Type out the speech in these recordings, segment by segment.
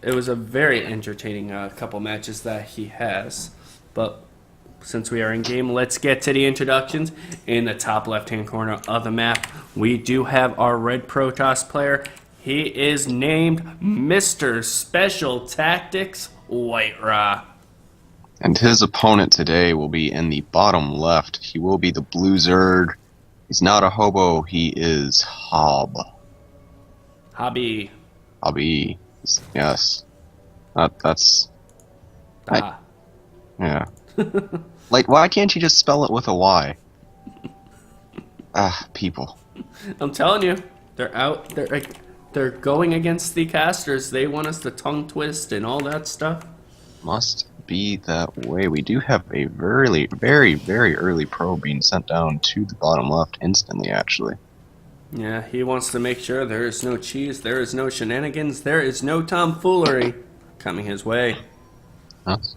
it was a very entertaining couple matches that he has. But since we are in game, let's get to the introductions. In the top left-hand corner of the map, we do have our red Protoss player. He is named Mr. Special Tactics WhiteRa. And his opponent today will be in the bottom left. He will be the blue Zerg. He's not a hobo, he is Hobbe. Hobbe. Hobbe. Yes. That's... Yeah. Like, why can't you just spell it with a Y? People. I'm telling you, they're out. They're going against the casters. They want us to tongue twist and all that stuff. Must be that way. We do have a very, very, very early probe being sent down to the bottom left instantly, actually. Yeah, he wants to make sure there is no cheese, there is no shenanigans, there is no tomfoolery coming his way. Yes.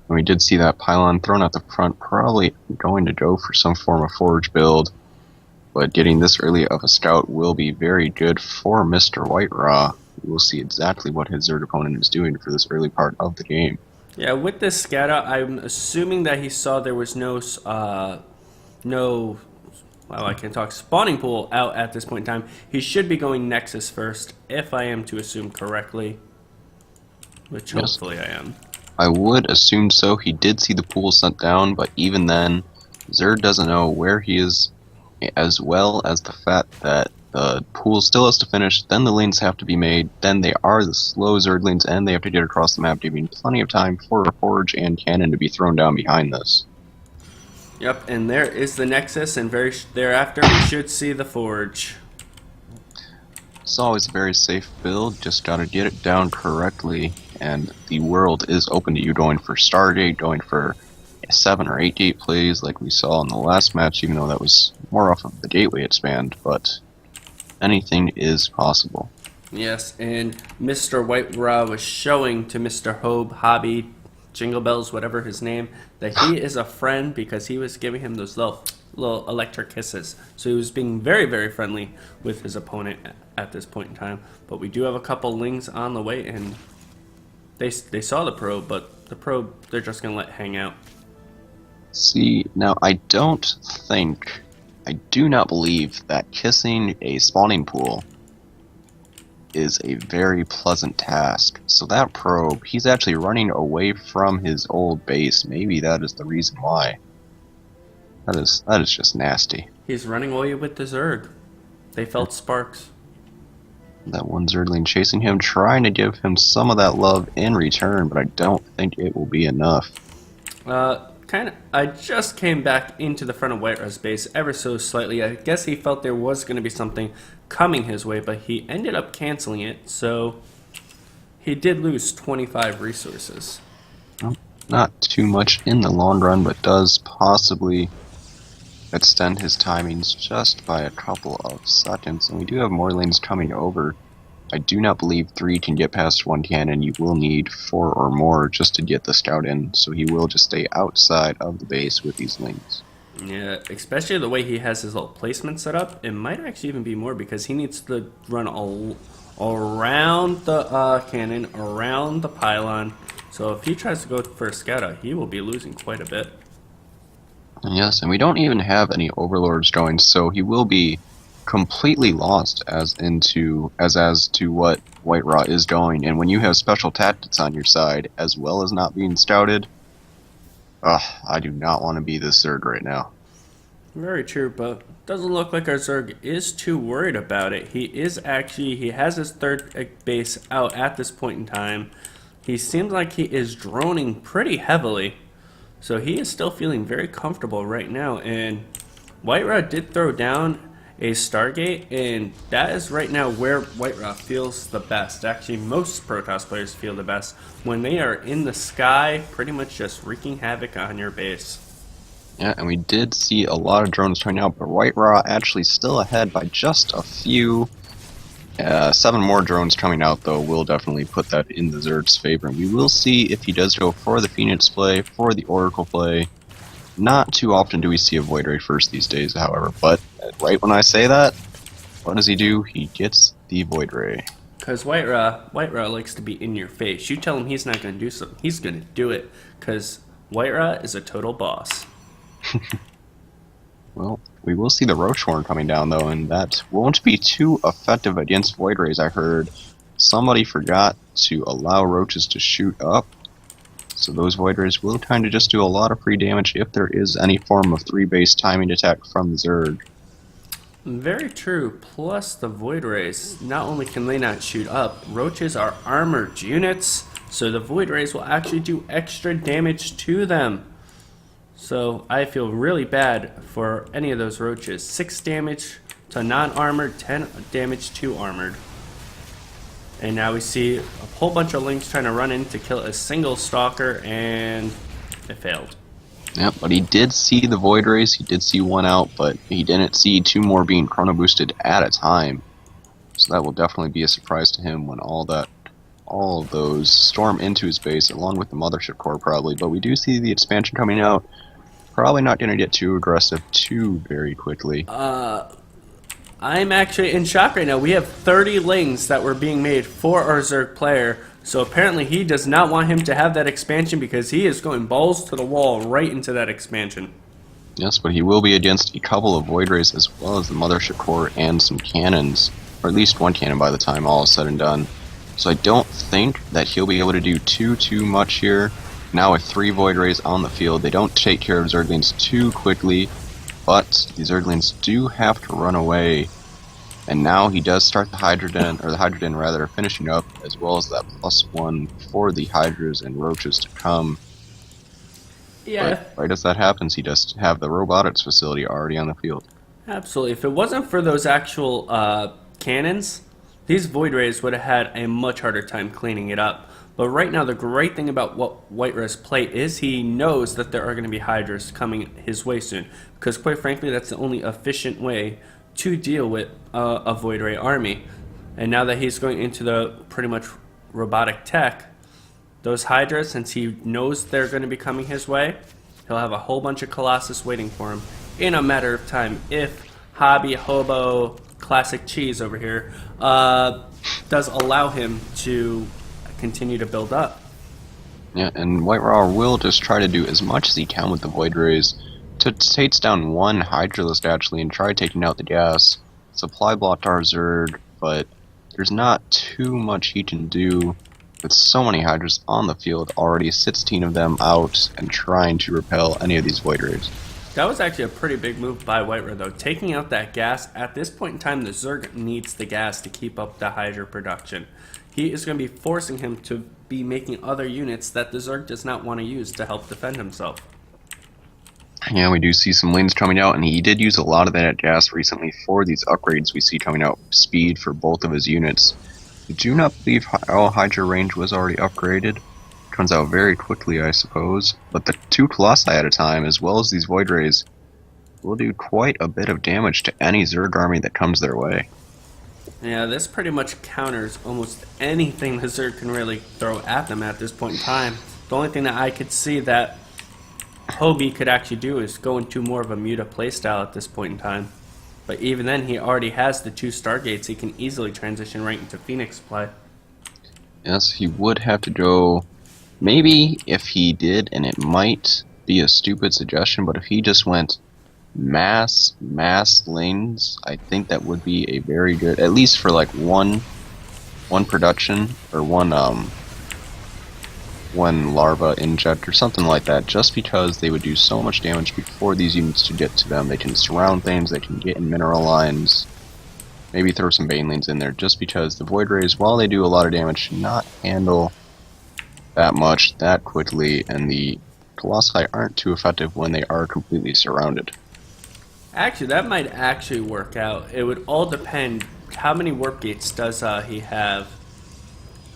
And we did see that pylon thrown at the front, probably going to go for some form of forge build. But getting this early of a scout will be very good for Mr. WhiteRa. We will see exactly what his Zerg opponent is doing for this early part of the game. Yeah, with this scout out, I'm assuming that he saw there was no I can't talk, spawning pool out at this point in time. He should be going Nexus first, if I am to assume correctly. Which Yes. hopefully I am. I would assume so. He did see the pool sent down, but even then, Zerg doesn't know where he is, as well as the fact that the pool still has to finish, then the lanes have to be made, then they are the slow Zerg lanes, and they have to get across the map, giving plenty of time for a forge and cannon to be thrown down behind this. Yep, and there is the Nexus, and thereafter we should see the Forge. It's always a very safe build, just gotta get it down correctly, and the world is open to you going for Stargate, going for 7 or 8 gate plays like we saw in the last match, even though that was more off of the gateway it spanned, but anything is possible. Yes, and Mr. WhiteRa was showing to Mr. Hobbe, Jingle Bells, whatever his name, that he is a friend because he was giving him those little electric kisses. So he was being very, very friendly with his opponent at this point in time. But we do have a couple lings on the way, and they saw the probe, but the probe they're just going to let hang out. See, now I do not believe that kissing a spawning pool is a very pleasant task. So that probe, he's actually running away from his old base. Maybe that is the reason why. That is just nasty. He's running away with the Zerg. They felt sparks. That one Zergling chasing him, trying to give him some of that love in return, but I don't think it will be enough. I just came back into the front of WhiteRa's base ever so slightly. I guess he felt there was going to be something coming his way, but he ended up canceling it, so he did lose 25 resources. Well, not too much in the long run, but does possibly extend his timings just by a couple of seconds. And we do have more lanes coming over. I do not believe 3 can get past 1 cannon. You will need 4 or more just to get the scout in, so he will just stay outside of the base with these lanes. Yeah, especially the way he has his little placement set up. It might actually even be more because he needs to run around the cannon, around the pylon. So if he tries to go for a scout out, he will be losing quite a bit. Yes, and we don't even have any overlords going, so he will be completely lost as to what WhiteRa is going. And when you have special tactics on your side, as well as not being scouted, I do not want to be this Zerg right now. Very true, but doesn't look like our Zerg is too worried about it. He has his third base out at this point in time. He seems like he is droning pretty heavily, so he is still feeling very comfortable right now. And WhiteRa did throw down a Stargate, and that is right now where WhiteRa feels the best. Actually, most Protoss players feel the best when they are in the sky, pretty much just wreaking havoc on your base. Yeah, and we did see a lot of drones coming out, but WhiteRa actually still ahead by just a few. 7 more drones coming out, though, will definitely put that in the Zerg's favor. And we will see if he does go for the Phoenix play, for the Oracle play. Not too often do we see a Void Ray first these days, however, but right when I say that, what does he do? He gets the Void Ray. Because WhiteRa likes to be in your face. You tell him he's not going to do something, he's going to do it. Because WhiteRa is a total boss. Well, we will see the Roach Horn coming down, though, and that won't be too effective against Void Rays, I heard. Somebody forgot to allow roaches to shoot up, so those Void Rays will kind of just do a lot of free damage if there is any form of 3-base timing attack from the Zerg. Very true. Plus the Void Rays, not only can they not shoot up, roaches are armored units, so the Void Rays will actually do extra damage to them. So I feel really bad for any of those roaches. 6 damage to non-armored, 10 damage to armored. And now we see a whole bunch of Lynx trying to run in to kill a single Stalker, and it failed. Yep, but he did see the Void Rays, he did see one out, but he didn't see 2 more being chrono boosted at a time. So that will definitely be a surprise to him when all of those storm into his base, along with the Mothership Core probably. But we do see the expansion coming out. Probably not going to get too aggressive too very quickly. I'm actually in shock right now. We have 30 Lings that were being made for our Zerg player. So apparently he does not want him to have that expansion because he is going balls to the wall right into that expansion. Yes, but he will be against a couple of Void Rays as well as the Mothership Core and some cannons. Or at least one cannon by the time all is said and done. So I don't think that he'll be able to do too much here. Now with 3 Void Rays on the field, they don't take care of Zerglings too quickly, but the Zerglings do have to run away. And now he does start the Hydroden rather, finishing up, as well as that +1 for the Hydras and Roaches to come. Yeah. But right as that happens, he does have the Robotics facility already on the field. Absolutely. If it wasn't for those actual cannons, these Void Rays would have had a much harder time cleaning it up. But right now, the great thing about what WhiteRa's play is he knows that there are going to be Hydras coming his way soon. Because quite frankly, that's the only efficient way to deal with a Void Ray army. And now that he's going into the pretty much robotic tech, those Hydras, since he knows they're going to be coming his way, he'll have a whole bunch of Colossus waiting for him in a matter of time if Hobbe, Hobbe, Classic Cheese over here does allow him to continue to build up. Yeah, and WhiteRa will just try to do as much as he can with the Void Rays to takes down one Hydralist actually and try taking out the gas. Supply blocked our Zerg, but there's not too much he can do with so many Hydras on the field already, 16 of them out and trying to repel any of these Void Rays. That was actually a pretty big move by WhiteRa though, taking out that gas. At this point in time, the Zerg needs the gas to keep up the Hydra production. He is going to be forcing him to be making other units that the Zerg does not want to use to help defend himself. Yeah, we do see some lanes coming out, and he did use a lot of that gas recently for these upgrades we see coming out. Speed for both of his units. I do not believe all Hydra range was already upgraded. Turns out very quickly, I suppose. But the 2 Colossi at a time, as well as these Void Rays, will do quite a bit of damage to any Zerg army that comes their way. Yeah, this pretty much counters almost anything the Zerg can really throw at them at this point in time. The only thing that I could see that Hobbe could actually do is go into more of a Muta playstyle at this point in time. But even then, he already has the 2 Stargates. He can easily transition right into Phoenix play. Yes, he would have to go... Maybe if he did, and it might be a stupid suggestion, but if he just went mass lanes, I think that would be a very good, at least for like one production, or one larva inject or something like that, just because they would do so much damage before these units to get to them. They can surround things, they can get in mineral lines, maybe throw some Bane lanes in there, just because the Void Rays, while they do a lot of damage, should not handle that much that quickly, and the Colossi aren't too effective when they are completely surrounded. Actually, that might actually work out. It would all depend. How many warp gates does he have?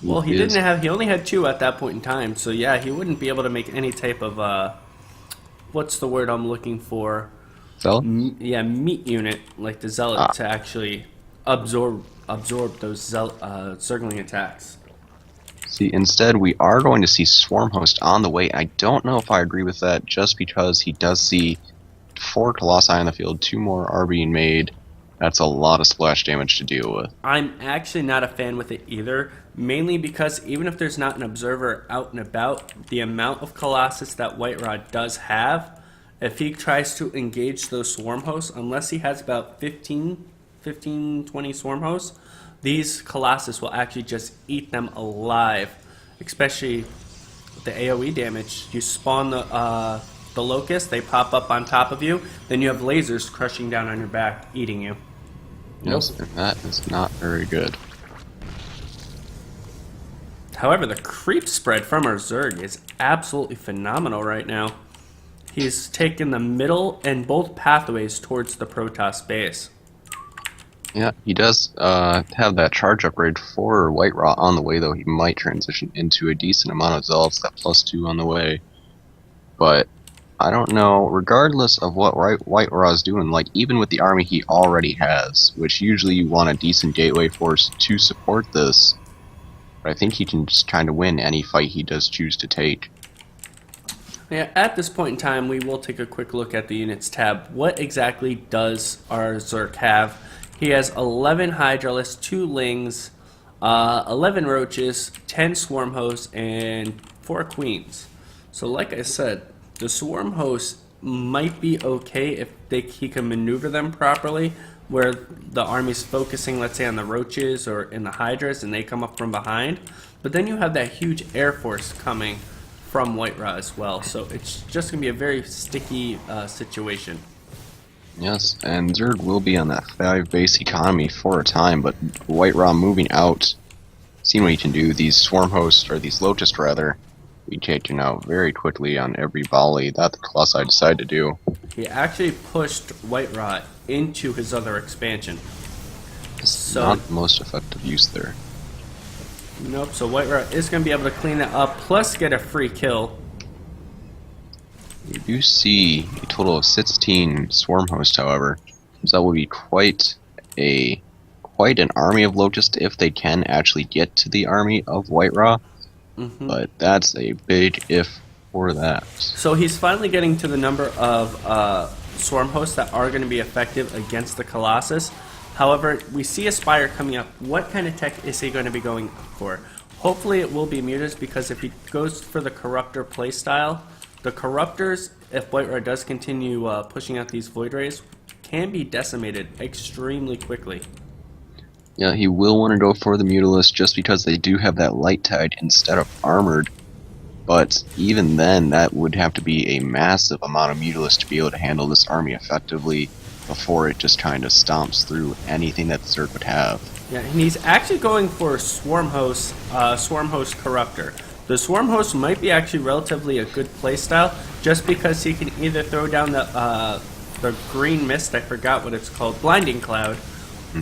Well, he didn't have. He only had 2 at that point in time. So yeah, he wouldn't be able to make any type of what's the word I'm looking for? Zealot? Yeah, meat unit like the Zealot to actually absorb those Zergling attacks. See, instead we are going to see Swarm Host on the way. I don't know if I agree with that, just because he does see 4 Colossi on the field, 2 more are being made, That's a lot of splash damage to deal with. I'm actually not a fan with it either, mainly because even if there's not an observer out and about, the amount of Colossus that WhiteRa does have, if he tries to engage those swarm hosts, unless he has about 15, 20 swarm hosts, these Colossus will actually just eat them alive, especially with the AoE damage. You spawn the locust, they pop up on top of you, then you have lasers crushing down on your back, eating you. Yes, and that is not very good. However, the creep spread from our Zerg is absolutely phenomenal right now. He's taken the middle and both pathways towards the Protoss base. Yeah, he does have that charge upgrade for WhiteRa on the way, though he might transition into a decent amount of Zealots, that +2 on the way. But I don't know, regardless of what WhiteRa is doing, like even with the army he already has, which usually you want a decent gateway force to support this, but I think he can just kind of win any fight he does choose to take. Yeah, at this point in time, we will take a quick look at the units tab. What exactly does our Zerg have? He has 11 Hydralisks, 2 Lings, 11 Roaches, 10 Swarm Hosts, and 4 Queens. So like I said, the Swarm Hosts might be okay if he can maneuver them properly, where the army's focusing, let's say, on the Roaches or in the Hydras, and they come up from behind. But then you have that huge Air Force coming from WhiteRa as well, so it's just going to be a very sticky situation. Yes, and Zerg will be on that 5-base economy for a time, but WhiteRa moving out, seeing what he can do, these Swarm Hosts, or these Locusts rather, we taken out very quickly on every volley that the Colossi decided to do. He actually pushed WhiteRa into his other expansion. It's not the most effective use there. Nope, so WhiteRa is going to be able to clean it up, plus get a free kill. We do see a total of 16 Swarm Hosts, however, so that would be quite an army of Locusts if they can actually get to the army of WhiteRa. But that's a big if for that. So he's finally getting to the number of Swarm Hosts that are going to be effective against the Colossus. However, we see a Spire coming up. What kind of tech is he going to be going for? Hopefully it will be Mutas, because if he goes for the Corruptor playstyle, the Corruptors, if WhiteRa does continue pushing out these Void Rays, can be decimated extremely quickly. Yeah, he will want to go for the Mutalisk just because they do have that Light Tide instead of Armored. But even then, that would have to be a massive amount of Mutalisk to be able to handle this army effectively before it just kind of stomps through anything that the Zerg would have. Yeah, and he's actually going for Swarm Host Corruptor. The Swarm Host might be actually relatively a good playstyle, just because he can either throw down the green mist, I forgot what it's called, Blinding Cloud,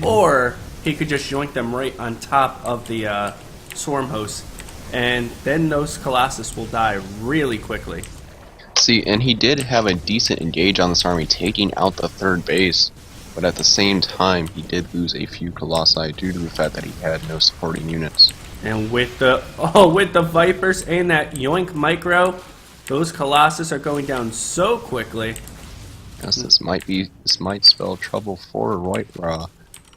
or he could just yoink them right on top of the Swarm Host, and then those Colossus will die really quickly. See, and he did have a decent engage on this army, taking out the 3rd base, but at the same time, he did lose a few Colossi due to the fact that he had no supporting units. And with the Vipers and that yoink micro, those Colossus are going down so quickly. Yes, this might spell trouble for WhiteRa.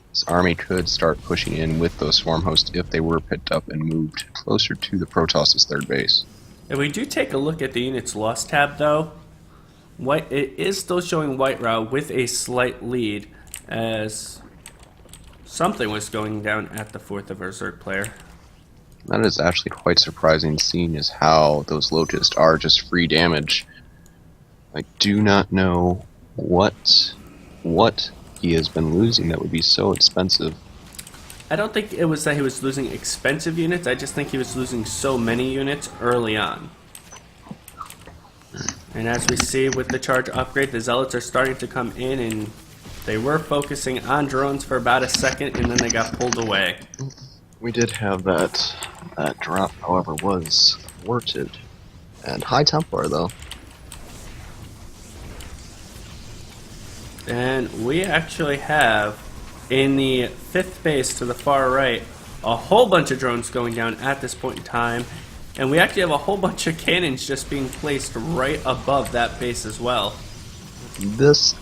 This army could start pushing in with those Swarm Hosts if they were picked up and moved closer to the Protoss' 3rd base. If we do take a look at the units lost tab, though, it is still showing WhiteRa with a slight lead, as something was going down at the 4th of our Zerg player. That is actually quite surprising, seeing as how those Locusts are just free damage. I do not know what he has been losing that would be so expensive. I don't think it was that he was losing expensive units, I just think he was losing so many units early on. And as we see with the charge upgrade, the Zealots are starting to come in, and they were focusing on drones for about a second, and then they got pulled away. We did have that drop, however, was thwarted. And High Templar, though. And we actually have, in the 5th base to the far right, a whole bunch of drones going down at this point in time. And we actually have a whole bunch of cannons just being placed right above that base as well. This,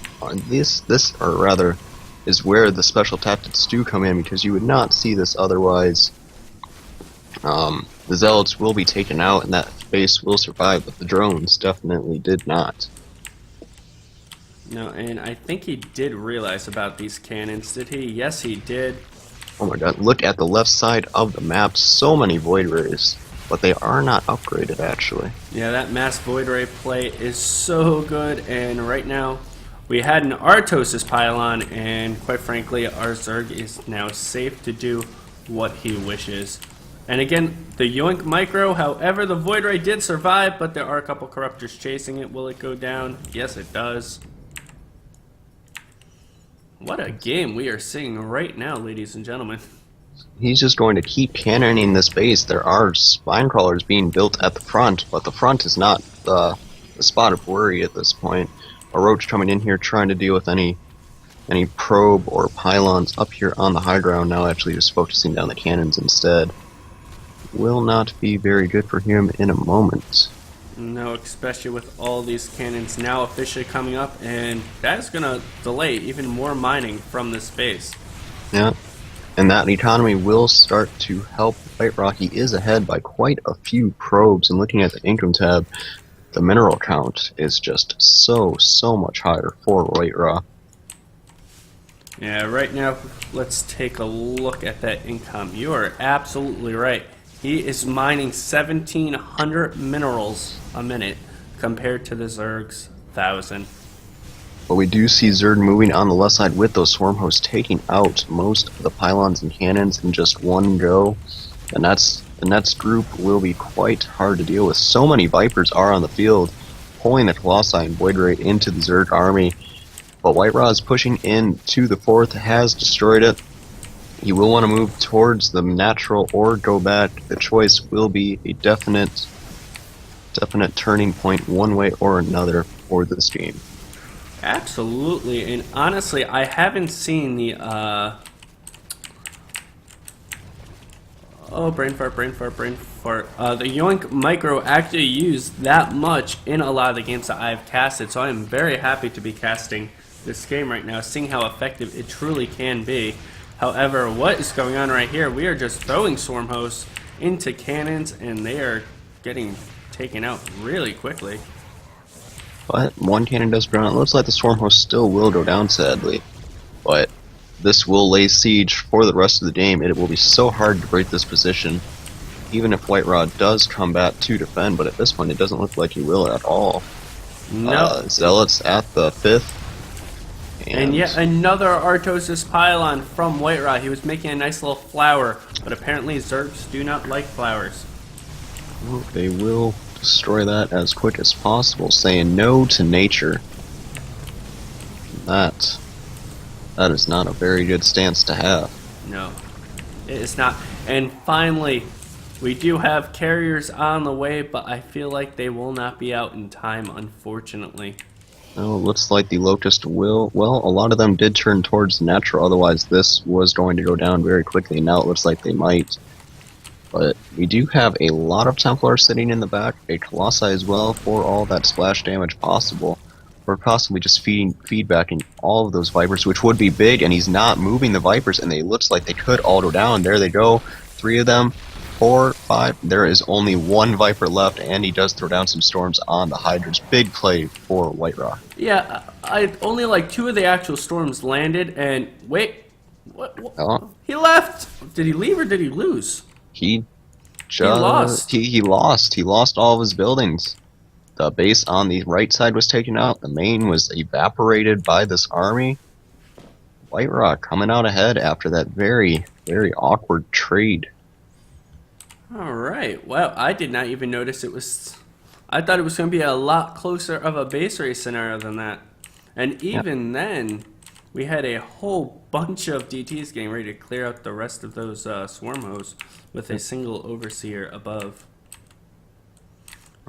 or rather, is where the special tactics do come in, because you would not see this otherwise. The Zealots will be taken out and that base will survive, but the drones definitely did not. No, and I think he did realize about these cannons, did he? Yes, he did. Oh my god, look at the left side of the map, so many Void Rays, but they are not upgraded actually. Yeah, that mass Void Ray play is so good, and right now we had an Artosis pylon, and quite frankly, our Zerg is now safe to do what he wishes. And again, the Yoink Micro, however, the Void Ray did survive, but there are a couple Corruptors chasing it. Will it go down? Yes, it does. What a game we are seeing right now, ladies and gentlemen. He's just going to keep cannoning this base. There are spine crawlers being built at the front, but the front is not the spot of worry at this point. A Roach coming in here trying to deal with any probe or pylons up here on the high ground, now actually just focusing down the cannons instead. Will not be very good for him in a moment. No, especially with all these cannons now officially coming up, and that's going to delay even more mining from this base. Yeah, and that economy will start to help WhiteRa. He is ahead by quite a few probes, and looking at the income tab, the mineral count is just so much higher for WhiteRa. Yeah, right now, let's take a look at that income. You are absolutely right. He is mining 1,700 minerals a minute compared to the Zerg's 1,000. But we do see Zerg moving on the left side with those swarm hosts, taking out most of the pylons and cannons in just one go. And the next group will be quite hard to deal with. So many Vipers are on the field, pulling the Colossi and Void Ray into the Zerg army. But WhiteRa is pushing in to the fourth, has destroyed it. You will want to move towards the natural or go back. The choice will be a definite turning point one way or another for this game. Absolutely, and honestly, I haven't seen the brain fart. The Yoink Micro actually used that much in a lot of the games that I've casted, so I am very happy to be casting this game right now, seeing how effective it truly can be. However, what is going on right here? We are just throwing swarm hosts into cannons, and they are getting taken out really quickly. But one cannon does go down. It looks like the swarm host still will go down, sadly. But this will lay siege for the rest of the game, and it will be so hard to break this position, even if WhiteRa does come back to defend. But at this point, it doesn't look like he will at all. No. Zealots at the 5th. And yet another Artosis pylon from WhiteRa. He was making a nice little flower, but apparently Zergs do not like flowers. Well, they will destroy that as quick as possible, saying no to nature. That is not a very good stance to have. No, it is not. And finally, we do have carriers on the way, but I feel like they will not be out in time, unfortunately. Oh, looks like the Locust will... Well, a lot of them did turn towards the natural, otherwise this was going to go down very quickly. Now it looks like they might. But we do have a lot of Templars sitting in the back, a Colossi as well, for all that splash damage possible. We're possibly just feedbacking all of those Vipers, which would be big, and he's not moving the Vipers, and it looks like they could all go down. There they go. 3 of them. 4, 5. There is only 1 Viper left, and he does throw down some storms on the Hydras. Big play for WhiteRa. Yeah, I only like 2 of the actual storms landed, and wait, what? Oh. He left. Did he leave or did he lose? He lost. He lost. He lost all of his buildings. The base on the right side was taken out. The main was evaporated by this army. WhiteRa coming out ahead after that very awkward trade. Alright, well, I did not even notice it was... I thought it was going to be a lot closer of a base race scenario than that. And even then, we had a whole bunch of DTs getting ready to clear out the rest of those swarm hosts with a single overseer above.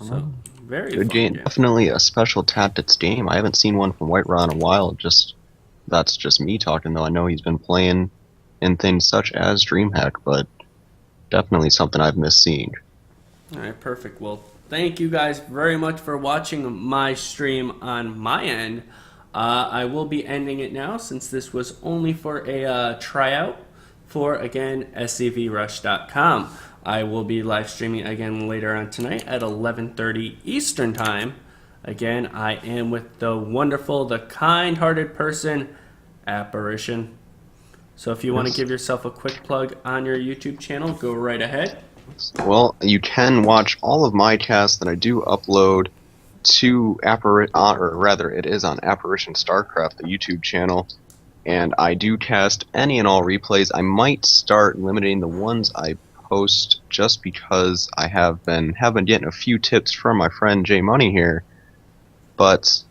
So, very good fun game. Definitely a special tactics game. I haven't seen one from WhiteRa in a while. That's just me talking, though. I know he's been playing in things such as DreamHack, but definitely something I've missed seeing. Alright, perfect. Well, thank you guys very much for watching my stream on my end. I will be ending it now since this was only for a tryout for, again, scvrush.com. I will be live streaming again later on tonight at 11:30 Eastern Time. Again, I am with the wonderful, the kind-hearted person, Apparition. So if you want to give yourself a quick plug on your YouTube channel, go right ahead. Well, you can watch all of my casts that I do upload to it is on Apparition StarCraft, the YouTube channel, and I do cast any and all replays. I might start limiting the ones I post just because I have been getting a few tips from my friend Jay Money here, but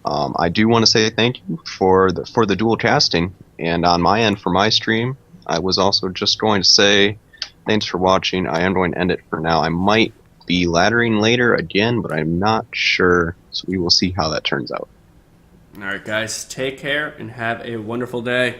I do want to say thank you for the dual casting, and on my end for my stream, I was also just going to say thanks for watching. I am going to end it for now. I might be laddering later again, but I'm not sure, so we will see how that turns out. All right, guys, take care and have a wonderful day.